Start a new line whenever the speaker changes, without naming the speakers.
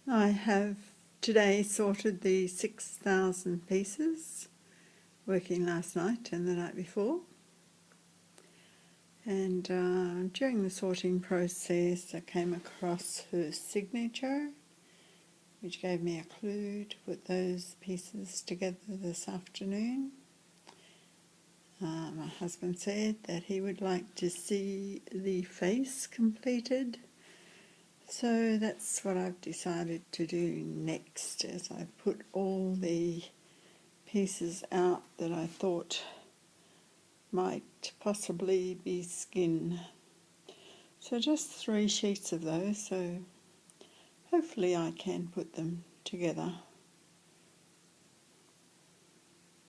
I have today sorted the 6,000 pieces, working last night and the night before. And during the sorting process I came across her signature, which gave me a clue to put those pieces together this afternoon. My husband said that he would like to see the face completed. So that's what I've decided to do next, as I put all the pieces out that I thought might possibly be skin. So just 3 sheets of those, so hopefully I can put them together